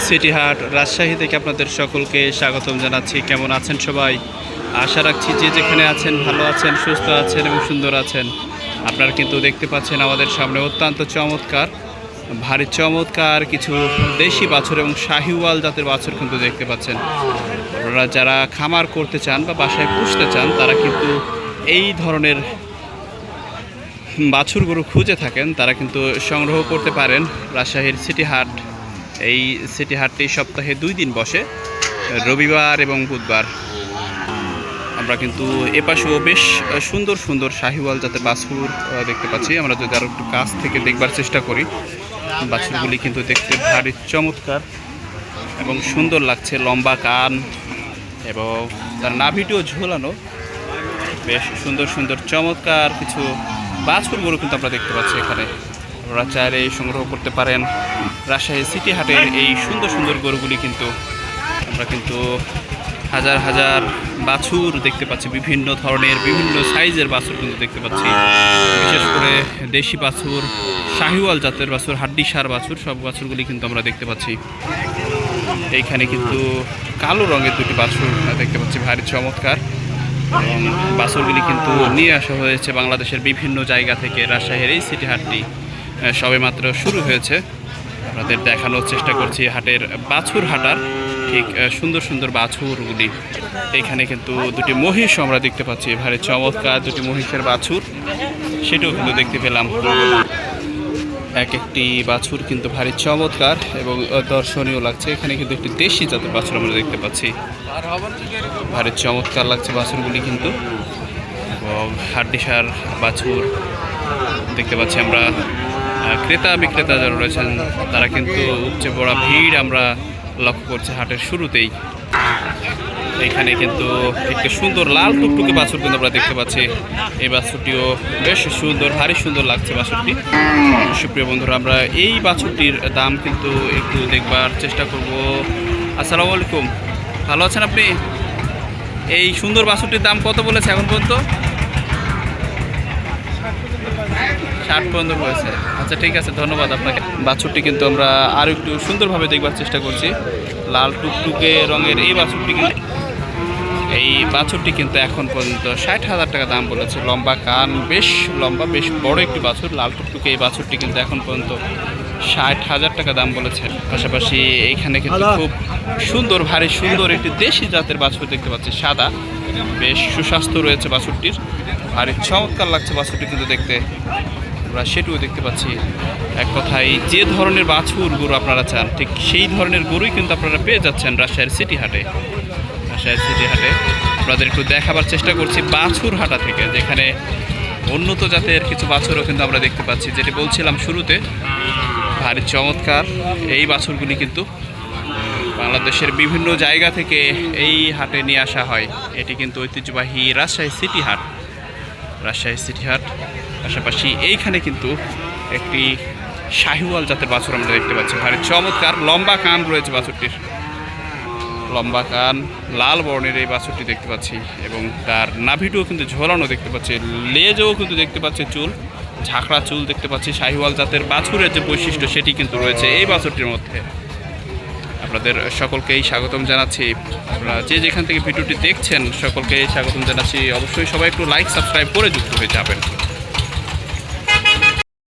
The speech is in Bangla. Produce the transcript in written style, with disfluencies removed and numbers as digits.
সিটি হাট রাজশাহী থেকে আপনাদের সকলকে স্বাগতম জানাচ্ছি। কেমন আছেন সবাই? আশা রাখছি যে যেখানে আছেন ভালো আছেন, সুস্থ আছেন এবং সুন্দর আছেন। আপনারা কিন্তু দেখতে পাচ্ছেন আমাদের সামনে অত্যন্ত চমৎকার, ভারী চমৎকার কিছু দেশি বাছুর এবং শাহিওয়াল জাতের বাছুর কিন্তু দেখতে পাচ্ছেন। আপনারা যারা খামার করতে চান বা বাসায় পুষতে চান তারা কিন্তু এই ধরনের বাছুর গরু খুঁজে থাকেন, তারা কিন্তু সংগ্রহ করতে পারেন। রাজশাহীর সিটি হাট, এই সিটি হাটটি সপ্তাহে 2 দিন বসে, রবিবার এবং বুধবার। আমরা কিন্তু এপাশেও বেশ সুন্দর সুন্দর শাহিওয়াল জাতের বাছুর দেখতে পাচ্ছি। আমরা যদি আরও একটু কাছ থেকে দেখবার চেষ্টা করি, বাছুরগুলি কিন্তু দেখতে ভারী চমৎকার এবং সুন্দর লাগছে। লম্বা কান এবং তার নাভিটিও ঝোলানো, বেশ সুন্দর সুন্দর চমৎকার কিছু বাছুর গরু কিন্তু আমরা দেখতে পাচ্ছি এখানে। আপনারা চাইলে সংগ্রহ করতে পারেন। রাজশাহী সিটি হাটের এই সুন্দর সুন্দর গরুগুলি কিন্তু আমরা কিন্তু হাজার হাজার বাছুর দেখতে পাচ্ছি, বিভিন্ন ধরনের বিভিন্ন সাইজের বাছুর কিন্তু দেখতে পাচ্ছি। বিশেষ করে দেশি বাছুর, শাহিওয়াল জাতের বাছুর, হাড্ডিসার বাছুর, সব বাছুরগুলি কিন্তু আমরা দেখতে পাচ্ছি। এইখানে কিন্তু কালো রঙের দুটি বাছুর দেখতে পাচ্ছি, ভারী চমৎকার। এবং বাছুরগুলি কিন্তু নিয়ে আসা হয়েছে বাংলাদেশের বিভিন্ন জায়গা থেকে। রাজশাহীর এই সিটি হাটটি সবেমাত্র শুরু হয়েছে। আপনাদের দেখানোর চেষ্টা করছি হাটের বাছুর হাটার ঠিক সুন্দর সুন্দর বাছুরগুলি। এখানে কিন্তু দুটি মহিষ আমরা দেখতে পাচ্ছি, ভারী চমৎকার দুটি মহিষের বাছুর, সেটাও কিন্তু দেখতে পেলাম। এক একটি বাছুর কিন্তু ভারী চমৎকার এবং দর্শনীয় লাগছে। এখানে কিন্তু একটি দেশি জাতের বাছুর আমরা দেখতে পাচ্ছি, ভারী চমৎকার লাগছে বাছুরগুলি কিন্তু। এবং হাড্ডিসার বাছুর দেখতে পাচ্ছি আমরা। ক্রেতা বিক্রেতা যারা রয়েছেন তারা কিন্তু উপচে পড়া ভিড় আমরা লক্ষ্য করছি হাটের শুরুতেই। এখানে কিন্তু একটি সুন্দর লাল টুকটুকে বাছুর কিন্তু আমরা দেখতে পাচ্ছি। এই বাছুরটিও বেশ সুন্দর, ভারী সুন্দর লাগছে বাছুরটি। সুপ্রিয় বন্ধুরা, আমরা এই বাছুরটির দাম কিন্তু একটু দেখবার চেষ্টা করব। আসসালামু আলাইকুম, ভালো আছেন আপনি? এই সুন্দর বাছুরটির দাম কত বলেছে এখন পর্যন্ত? 60 পর্যন্ত হয়েছে। আচ্ছা, ঠিক আছে, ধন্যবাদ আপনাকে। বাছুরটি কিন্তু আমরা আরও একটু সুন্দরভাবে দেখবার চেষ্টা করছি। লাল টুকটুকে রঙের এই বাছুরটি কিন্তু এখন পর্যন্ত 60,000 টাকা দাম বলেছে। লম্বা কান, বেশ লম্বা, বেশ বড় একটি বাছুর। লাল টুকটুকে এই বাছুরটি কিন্তু এখন পর্যন্ত 60,000 টাকা দাম বলেছে। পাশাপাশি এইখানে কিন্তু খুব সুন্দর, ভারী সুন্দর একটি দেশি জাতের বাছুর দেখতে পাচ্ছি, সাদা, বেশ সুস্বাস্থ্য রয়েছে বাছুরটির, ভারী চমৎকার লাগছে বাছুরটি কিন্তু দেখতে। আমরা সেটিও দেখতে পাচ্ছি। এক কথায় যে ধরনের বাছুর গরু আপনারা চান, ঠিক সেই ধরনের গরুই কিন্তু আপনারা পেয়ে যাচ্ছেন রাজশাহীর সিটি হাটে। রাজশাহীর সিটি হাটে আপনাদের একটু দেখাবার চেষ্টা করছি বাছুর হাটা থেকে, যেখানে উন্নত জাতের কিছু বাছুরও কিন্তু আমরা দেখতে পাচ্ছি। যেটি বলছিলাম শুরুতে, ভারী চমৎকার এই বাছুরগুলি কিন্তু বাংলাদেশের বিভিন্ন জায়গা থেকে এই হাটে নিয়ে আসা হয়। এটি কিন্তু ঐতিহ্যবাহী রাজশাহী সিটি হাট। রাজশাহী সিটি হাট পাশাপাশি এইখানে কিন্তু একটি শাহিওয়াল জাতের বাছুর আমরা দেখতে পাচ্ছি, ভারী চমৎকার। লম্বা কান রয়েছে বাছুরটির, লম্বা কান, লাল বর্ণের এই বাছুরটি দেখতে পাচ্ছি। এবং তার নাভিটিও কিন্তু ঝোলানো দেখতে পাচ্ছি, লেজও কিন্তু দেখতে পাচ্ছি, চুল, ঝাঁকড়া চুল দেখতে পাচ্ছি। শাহিওয়াল জাতের বাছুরের যে বৈশিষ্ট্য সেটি কিন্তু রয়েছে এই বাছুরটির মধ্যে। আপনাদের সকলকেই স্বাগতম জানাচ্ছি। আপনারা যে যেখান থেকে ভিডিওটি দেখছেন সকলকেই স্বাগতম জানাচ্ছি। অবশ্যই সবাই একটু লাইক, সাবস্ক্রাইব করে যুক্ত হয়ে যাবেন।